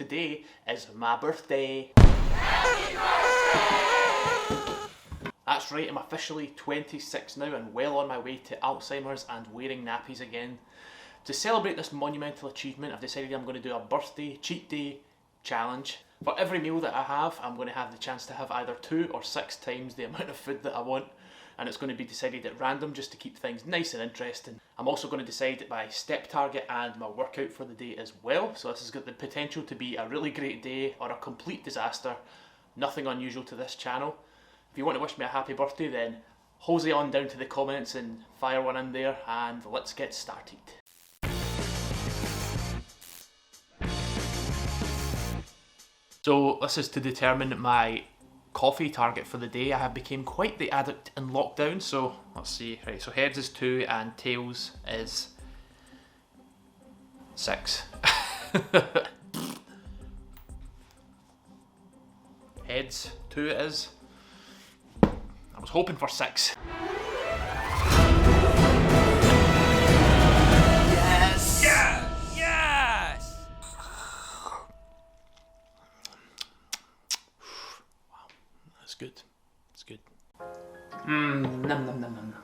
today is my birthday. That's right, I'm officially 26 now and well on my way to Alzheimer's and wearing nappies again. To celebrate this monumental achievement, I've decided I'm going to do a birthday cheat day challenge. For every meal that I have, I'm going to have the chance to have either 2 or 6 times the amount of food that I want, and it's going to be decided at random just to keep things nice and interesting. I'm also going to decide my step target and my workout for the day as well, so this has got the potential to be a really great day or a complete disaster. Nothing unusual to this channel. If you want to wish me a happy birthday, then hosey on down to the comments and fire one in there, and let's get started. So this is to determine my coffee target for the day. I have become quite the addict in lockdown, so let's see. Right, so heads is 2 and tails is 6. Heads 2 it is. I was hoping for 6. Yes! Yes! Yes! Wow, that's good. That's good. Nom nom nom nom.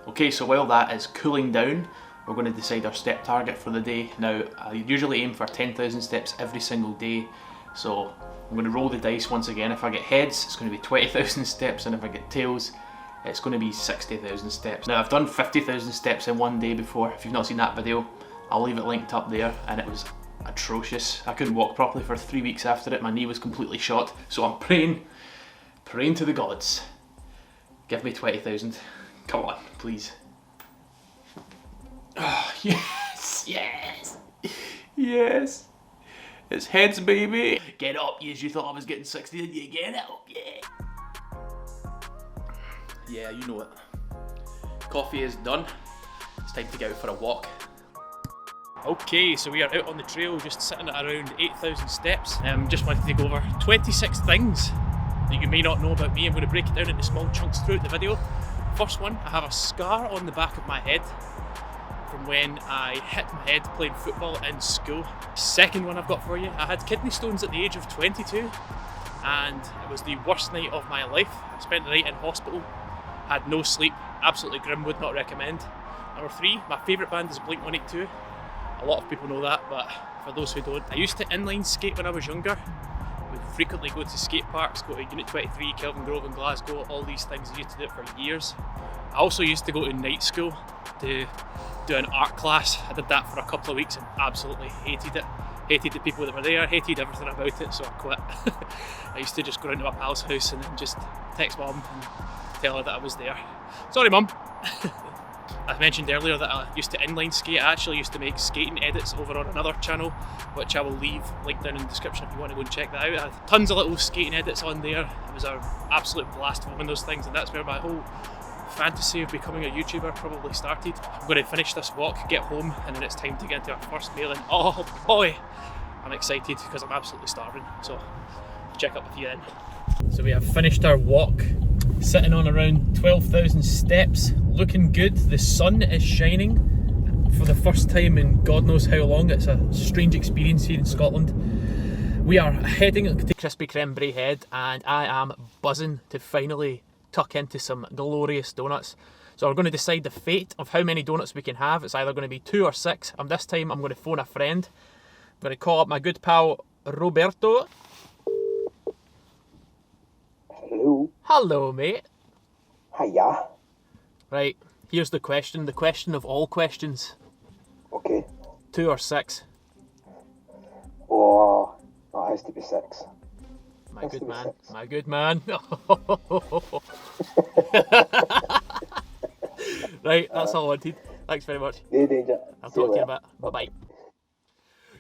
Okay, so while that is cooling down, we're going to decide our step target for the day. Now, I usually aim for 10,000 steps every single day, so I'm going to roll the dice once again. If I get heads, it's going to be 20,000 steps, and if I get tails, it's going to be 60,000 steps. Now, I've done 50,000 steps in one day before. If you've not seen that video, I'll leave it linked up there, and it was atrocious. I couldn't walk properly for 3 weeks after it. My knee was completely shot, so I'm praying to the gods. Give me 20,000. Come on, please. Oh, yes, yes, yes. It's heads, baby. Get up, yes, you thought I was getting 60, didn't you? Get up, yeah. Yeah, you know it. Coffee is done. It's time to get out for a walk. Okay, so we are out on the trail, just sitting at around 8,000 steps. Just wanted to go over 26 things that you may not know about me. I'm going to break it down into small chunks throughout the video. First one, I have a scar on the back of my head from when I hit my head playing football in school. Second one I've got for you, I had kidney stones at the age of 22 and it was the worst night of my life. I spent the night in hospital, had no sleep, absolutely grim, would not recommend. Number 3, my favourite band is Blink-182. A lot of people know that, but for those who don't, I used to inline skate when I was younger. Would frequently go to skate parks, go to Unit 23, Kelvin Grove in Glasgow, all these things. I used to do it for years. I also used to go to night school to do an art class. I did that for a couple of weeks and absolutely hated it. Hated the people that were there, hated everything about it, so I quit. I used to just go into my pal's house and then just text mum and tell her that I was there. Sorry mum. I mentioned earlier that I used to inline skate. I actually used to make skating edits over on another channel, which I will leave linked down in the description if you want to go and check that out. I had tons of little skating edits on there. It was an absolute blast filming those things, and that's where my whole fantasy of becoming a YouTuber probably started. I'm going to finish this walk, get home, and then it's time to get into our first meal, and oh boy, I'm excited because I'm absolutely starving, so check up with you then. So we have finished our walk, sitting on around 12,000 steps, looking good. The sun is shining for the first time in God knows how long. It's a strange experience here in Scotland. We are heading to Crispy Creme Bray Head, and I am buzzing to finally tuck into some glorious donuts. So we're going to decide the fate of how many donuts we can have. It's either going to be 2 or 6. And this time I'm going to phone a friend. I'm going to call up my good pal Roberto. Hello. Hello, mate. Hiya. Right, here's the question of all questions. Okay. 2 or 6? Oh, that has to be 6. My good man. My good man. Right, that's all I wanted. Thanks very much. No danger. I'll talk to you in a bit. Bye-bye.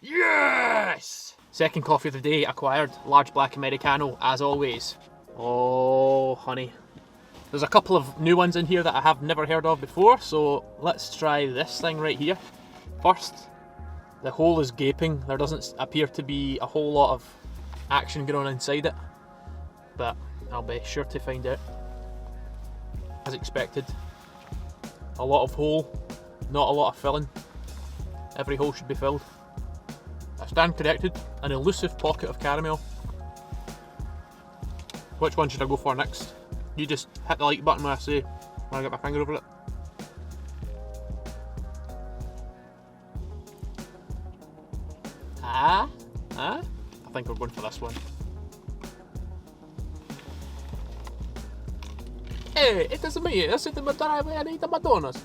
Yes! Second coffee of the day acquired. Large black Americano, as always. Oh, honey. There's a couple of new ones in here that I have never heard of before, so let's try this thing right here. First, the hole is gaping. There doesn't appear to be a whole lot of action going on inside it, but I'll be sure to find out. As expected, a lot of hole, not a lot of filling. Every hole should be filled. That's stand corrected, an elusive pocket of caramel. Which one should I go for next? You just hit the like button when I say, when I get my finger over it. I think we're going for this one. Hey, it is me, this is the driveway, I need the Madonnas.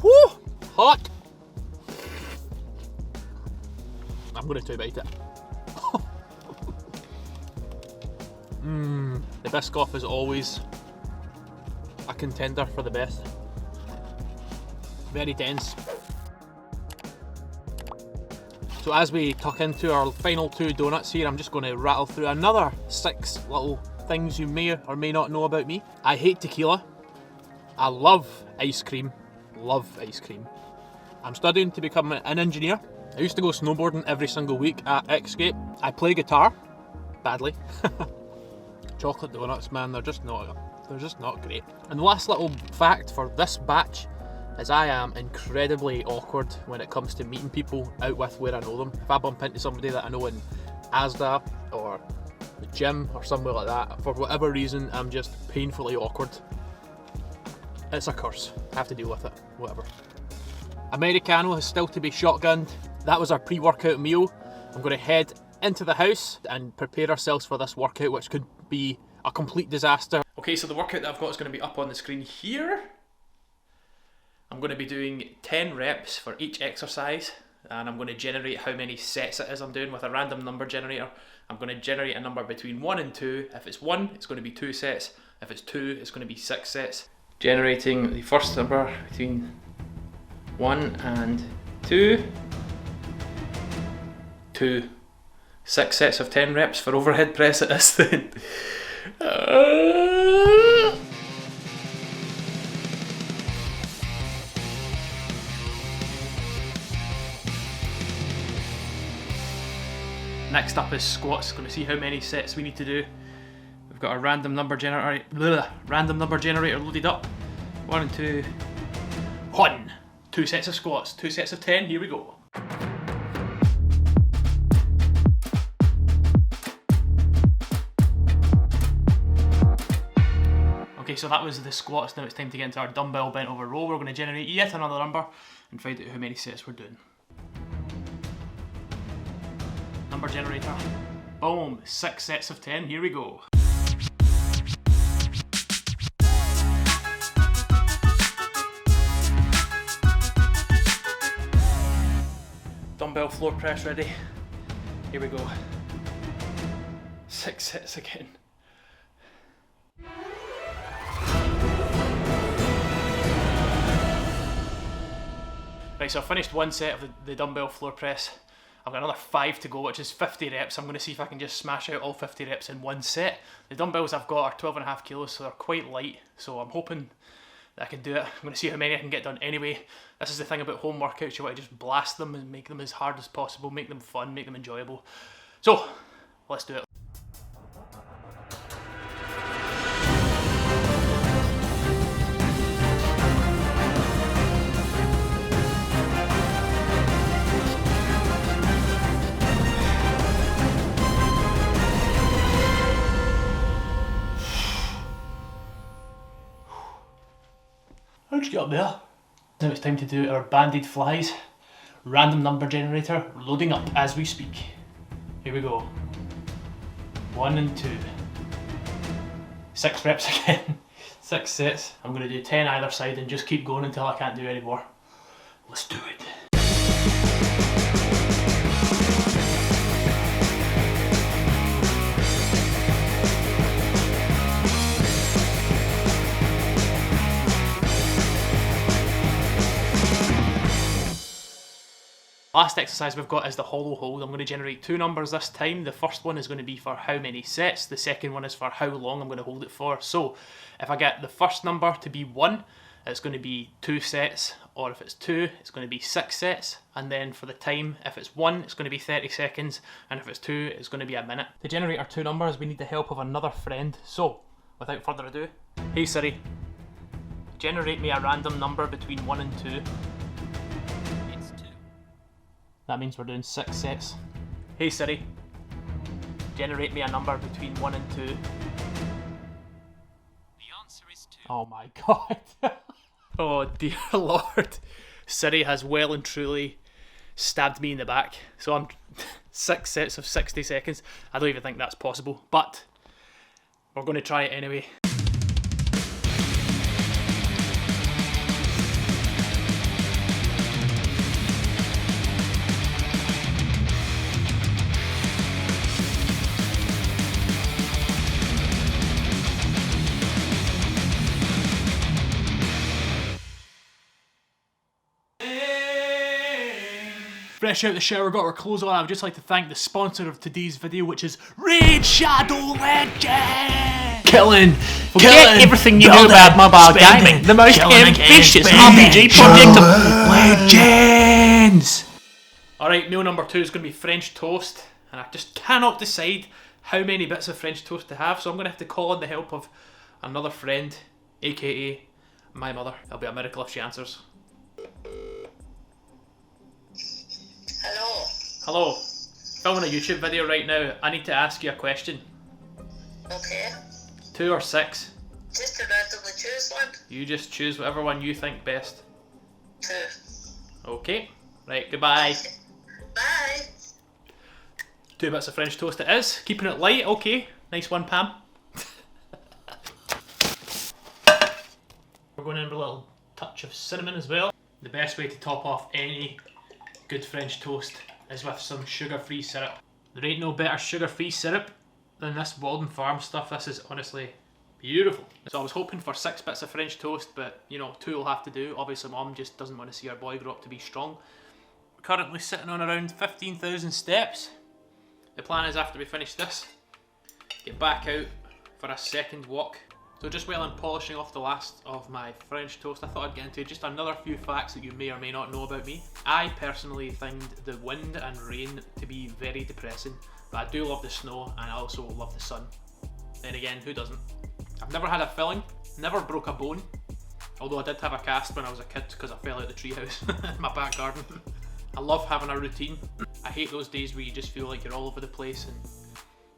Woo! Hot! I'm going to bite it. The Biscoff is always a contender for the best. Very dense. So as we tuck into our final 2 donuts here, I'm just going to rattle through another 6 little things you may or may not know about me. I hate tequila. I love ice cream. Love ice cream. I'm studying to become an engineer. I used to go snowboarding every single week at Xscape. I play guitar. Badly. Chocolate donuts, man, they're just not great. And the last little fact for this batch is I am incredibly awkward when it comes to meeting people out with where I know them. If I bump into somebody that I know in Asda or the gym or somewhere like that, for whatever reason, I'm just painfully awkward. It's a curse. I have to deal with it. Whatever. Americano is still to be shotgunned. That was our pre-workout meal. I'm going to head into the house and prepare ourselves for this workout, which could be a complete disaster. Okay, so the workout that I've got is going to be up on the screen here. I'm going to be doing 10 reps for each exercise, and I'm going to generate how many sets it is I'm doing with a random number generator. I'm going to generate a number between 1 and 2. If it's 1, it's going to be 2 sets. If it's 2, it's going to be 6 sets. Generating the first number between 1 and 2. 2. 6 sets of 10 reps for overhead press at this thing. Next up is squats. Going to see how many sets we need to do. We've got a random number generator loaded up. 1 and 2. 1. 2 sets of squats. 2 sets of 10. Here we go. Okay, so that was the squats. Now it's time to get into our dumbbell bent over row. We're going to generate yet another number and find out how many sets we're doing. Number generator. Boom. 6 sets of 10. Here we go. Dumbbell floor press ready. Here we go. 6 sets again. Right, so I finished 1 set of the dumbbell floor press. I've got another 5 to go, which is 50 reps. I'm going to see if I can just smash out all 50 reps in 1 set. The dumbbells I've got are 12.5 kilos, so they're quite light. So I'm hoping that I can do it. I'm going to see how many I can get done anyway. This is the thing about home workouts. You want to just blast them and make them as hard as possible, make them fun, make them enjoyable. So, let's do it. How'd you get up there? Now it's time to do our banded flies. Random number generator loading up as we speak. Here we go. 1 and 2. 6 reps again. 6 sets. I'm going to do 10 either side and just keep going until I can't do any more. Let's do it. Last exercise we've got is the hollow hold. I'm going to generate 2 numbers this time. The first one is going to be for how many sets. The second one is for how long I'm going to hold it for. So if I get the first number to be 1, it's going to be 2 sets. Or if it's 2, it's going to be 6 sets. And then for the time, if it's 1, it's going to be 30 seconds. And if it's 2, it's going to be a minute. To generate our 2 numbers, we need the help of another friend. So without further ado, hey Siri, generate me a random number between 1 and 2. It's 2. That means we're doing 6 sets. Hey Siri, generate me a number between 1 and 2. The answer is 2. Oh my god. Oh dear lord. Siri has well and truly stabbed me in the back. So I'm 6 sets of 60 seconds. I don't even think that's possible, but we're going to try it anyway. Fresh out the shower, got our clothes on. I would just like to thank the sponsor of today's video, which is Raid Shadow Legends! Forget everything you know about mobile gaming. The most ambitious RPG project of legends! Alright, meal number 2 is going to be French toast. And I just cannot decide how many bits of French toast to have. So I'm going to have to call in the help of another friend, aka my mother. It'll be a miracle if she answers. Hello. Hello. Filming a YouTube video right now. I need to ask you a question. Okay. 2 or 6? Just to randomly choose one. You just choose whatever one you think best. 2. Okay. Right, goodbye. Bye. 2 bits of French toast it is. Keeping it light, okay. Nice one, Pam. We're going in with a little touch of cinnamon as well. The best way to top off any good French toast is with some sugar-free syrup. There ain't no better sugar-free syrup than this Walden Farm stuff. This is honestly beautiful. So I was hoping for 6 bits of French toast, but you know, 2 will have to do. Obviously Mum just doesn't want to see her boy grow up to be strong. We're currently sitting on around 15,000 steps. The plan is after we finish this, get back out for a second walk. So just while I'm polishing off the last of my French toast, I thought I'd get into just another few facts that you may or may not know about me. I personally find the wind and rain to be very depressing, but I do love the snow and I also love the sun. Then again, who doesn't? I've never had a filling, never broke a bone, although I did have a cast when I was a kid because I fell out the treehouse in my back garden. I love having a routine. I hate those days where you just feel like you're all over the place and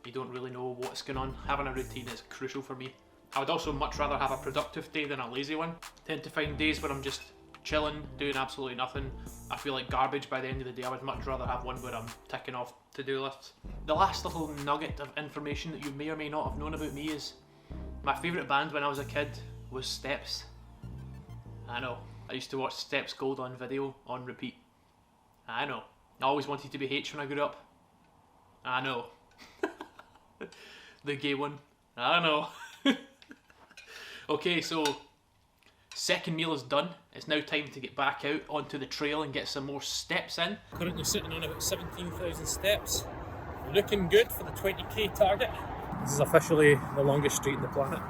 you don't really know what's going on. Having a routine is crucial for me. I would also much rather have a productive day than a lazy one. I tend to find days where I'm just chilling, doing absolutely nothing. I feel like garbage by the end of the day. I would much rather have one where I'm ticking off to-do lists. The last little nugget of information that you may or may not have known about me is my favourite band when I was a kid was Steps. I know, I used to watch Steps Gold on video on repeat. I know, I always wanted to be H when I grew up. I know. The gay one. I know. Okay, so second meal is done. It's now time to get back out onto the trail and get some more steps in. Currently sitting on about 17,000 steps. Looking good for the 20k target. This is officially the longest street on the planet.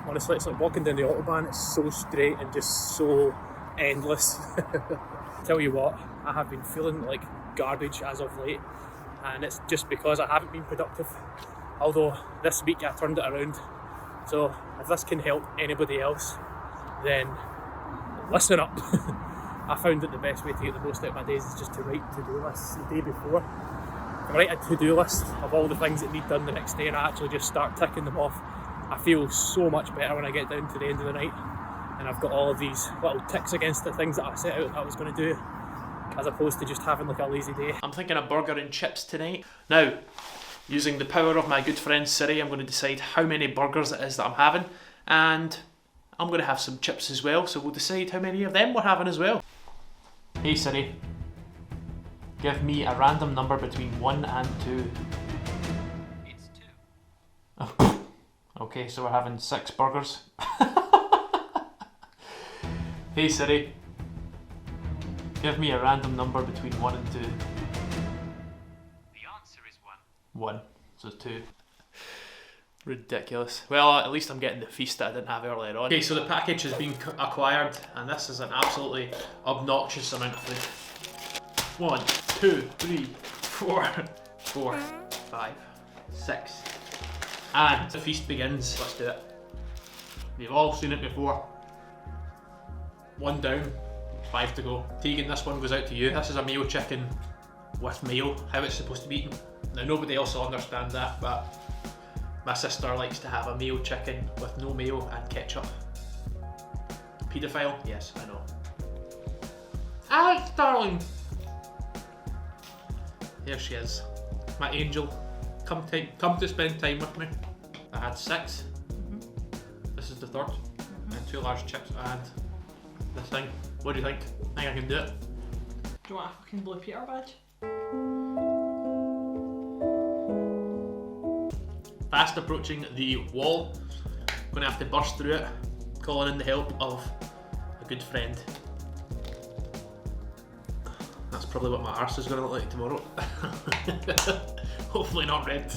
Honestly, it's like walking down the Autobahn. It's so straight and just so endless. Tell you what, I have been feeling like garbage as of late, and it's just because I haven't been productive. Although this week I turned it around. So if this can help anybody else, then listen up. I found that the best way to get the most out of my days is just to write to-do lists the day before. I write a to-do list of all the things that need done the next day and I actually just start ticking them off. I feel so much better when I get down to the end of the night and I've got all of these little ticks against the things that I set out that I was going to do, as opposed to just having like a lazy day. I'm thinking a burger and chips tonight. Now, using the power of my good friend Siri, I'm going to decide how many burgers it is that I'm having, and I'm going to have some chips as well, so we'll decide how many of them we're having as well. Hey Siri, give me a random number between 1 and 2. It's 2. Oh, okay, so we're having 6 burgers. Hey Siri, give me a random number between 1 and 2. The answer is 1. 1, so 2. Ridiculous. Well, at least I'm getting the feast that I didn't have earlier on. Okay, so the package has been acquired, and this is an absolutely obnoxious amount of food. 1, 2, 3, 4, 5, 6. And the feast begins. Let's do it. You've all seen it before. 1 down, 5 to go. Tegan, this one goes out to you. This is a mayo chicken with mayo, how it's supposed to be eaten. Now nobody else will understand that, but my sister likes to have a mayo chicken with no mayo and ketchup. Paedophile? Yes, I know. Alex, darling! Here she is, my angel. Come to spend time with me. I had 6. This is the third. And 2 large chips and this thing. What do you think? Think I can do it? Do you want a fucking Blue Peter badge? Fast approaching the wall. Gonna have to burst through it, calling in the help of a good friend. That's probably what my arse is gonna look like tomorrow. Hopefully not red.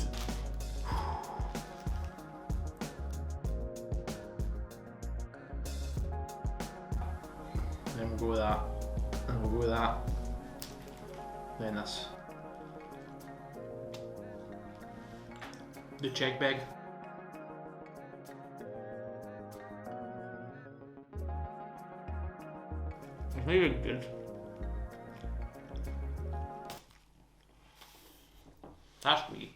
Then we'll go with that. And we'll go with that. Then this. The check bag. It's really good. That's me.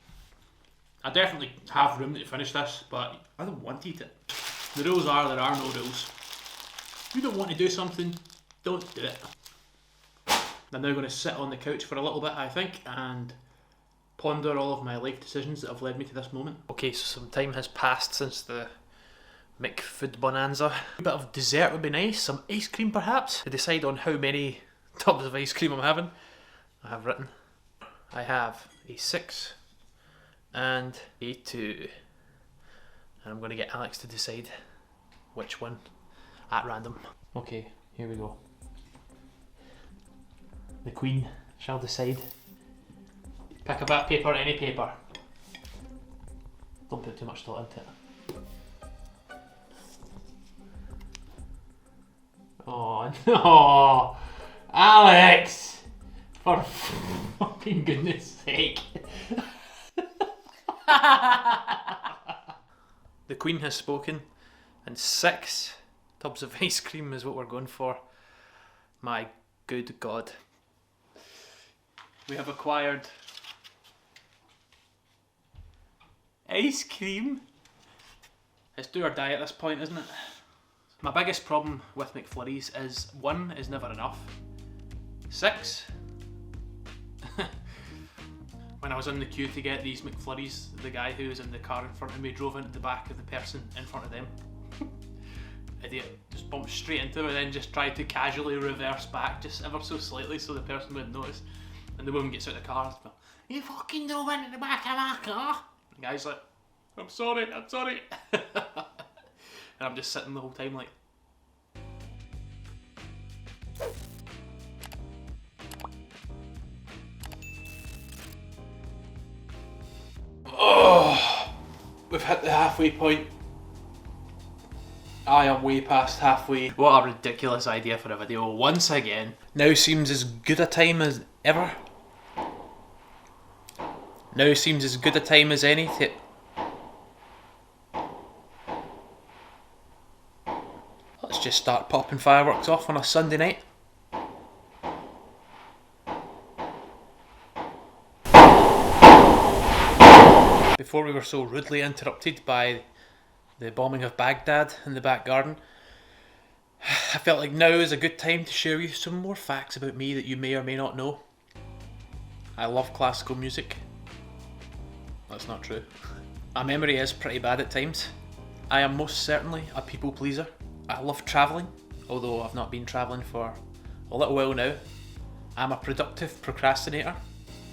I definitely have room to finish this, but I don't want to eat it. The rules are there are no rules. If you don't want to do something, don't do it. I'm now going to sit on the couch for a little bit, I think, and ponder all of my life decisions that have led me to this moment. Okay, so some time has passed since the McFood bonanza. A bit of dessert would be nice, some ice cream perhaps. To decide on how many tubs of ice cream I'm having, I have written. I have a 6 and a 2. And I'm going to get Alex to decide which one at random. Okay, here we go. The Queen shall decide. Pick a bit of paper, any paper. Don't put too much thought into it. Oh no, Alex! For fucking goodness sake. The Queen has spoken, and 6 tubs of ice cream is what we're going for. My good God. We have acquired ice cream. It's do or die at this point, isn't it? My biggest problem with McFlurries is 1 is never enough. 6. When I was in the queue to get these McFlurries, the guy who was in the car in front of me drove into the back of the person in front of them. Idiot. Just bumped straight into him and then just tried to casually reverse back just ever so slightly so the person wouldn't notice. And the woman gets out of the car and goes, "You fucking drove into the back of my car." The guy's like, I'm sorry. And I'm just sitting the whole time like, oh, we've hit the halfway point. I am way past halfway. What a ridiculous idea for a video once again. Now seems as good a time as ever. Now seems as good a time as any to... Let's just start popping fireworks off on a Sunday night. Before we were so rudely interrupted by the bombing of Baghdad in the back garden, I felt like now is a good time to share with you some more facts about me that you may or may not know. I love classical music. That's not true. My memory is pretty bad at times. I am most certainly a people pleaser. I love travelling, although I've not been travelling for a little while now. I'm a productive procrastinator.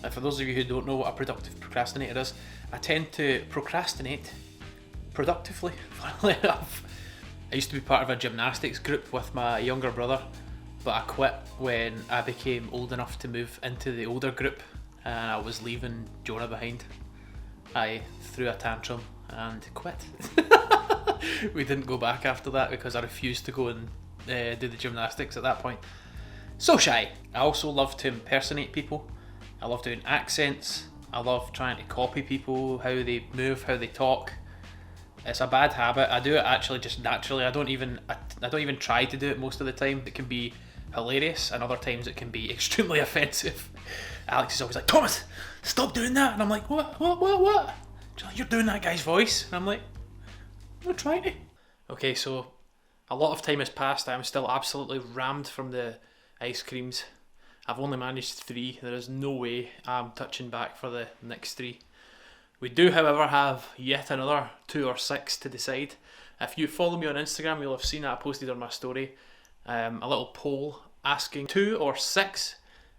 And for those of you who don't know what a productive procrastinator is, I tend to procrastinate productively, funnily enough. I used to be part of a gymnastics group with my younger brother, but I quit when I became old enough to move into the older group and I was leaving Jonah behind. I threw a tantrum and quit. We didn't go back after that because I refused to go and do the gymnastics at that point. So shy. I also love to impersonate people. I love doing accents. I love trying to copy people, how they move, how they talk. It's a bad habit. I do it actually just naturally. I don't even try to do it most of the time. It can be hilarious, and other times it can be extremely offensive. Alex is always like, Thomas, stop doing that, and I'm like, what? She's like, you're doing that guy's voice, and I'm like, I'm not trying to. Okay, so a lot of time has passed. I'm still absolutely rammed from the ice creams. I've only managed 3. There is no way I'm touching back for the next 3. We do, however, have yet another 2 or 6 to decide. If you follow me on Instagram, you'll have seen that I posted on my story a little poll asking 2 or 6,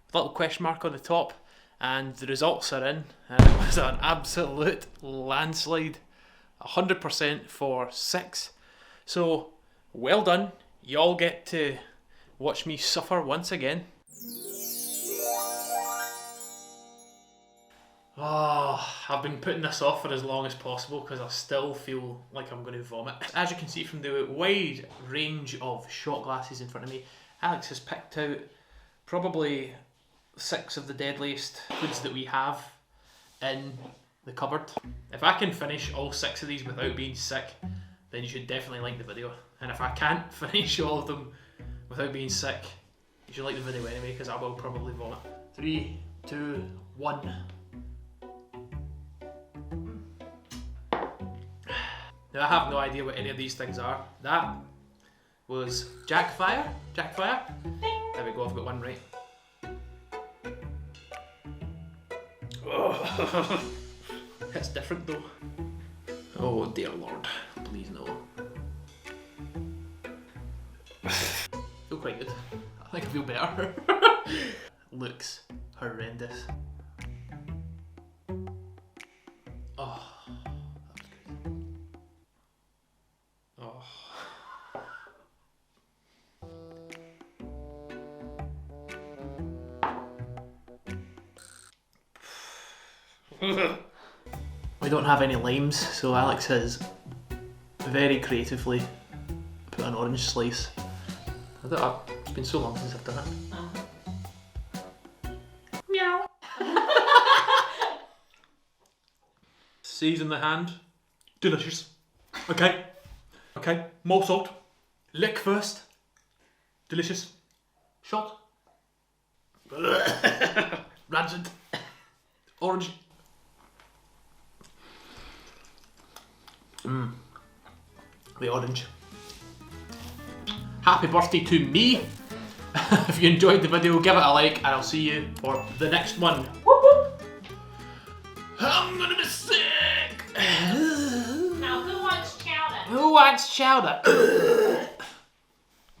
with a little question mark on the top, and the results are in, and it was an absolute landslide. 100% for 6. So, well done. You all get to watch me suffer once again. Oh, I've been putting this off for as long as possible because I still feel like I'm going to vomit. As you can see from the wide range of shot glasses in front of me, Alex has picked out probably 6 of the deadliest foods that we have in the cupboard. If I can finish all 6 of these without being sick, then you should definitely like the video. And if I can't finish all of them without being sick, you should like the video anyway, because I will probably vomit. 3, 2, 1. Now, I have no idea what any of these things are. That was Jackfire. Jackfire. There we go, I've got one right. Oh, that's different though. Oh dear Lord, please no. Feel quite good. I think I feel better. Looks horrendous. Oh. We don't have any limes, so Alex has very creatively put an orange slice. It's been so long since I've done it. Meow. Season the hand. Delicious. Okay. More salt. Lick first. Delicious. Shot. Rancid. Orange. The orange. Happy birthday to me. If you enjoyed the video, give it a like, and I'll see you for the next one. Whoop whoop. I'm gonna be sick. Now who wants chowder? Who wants chowder?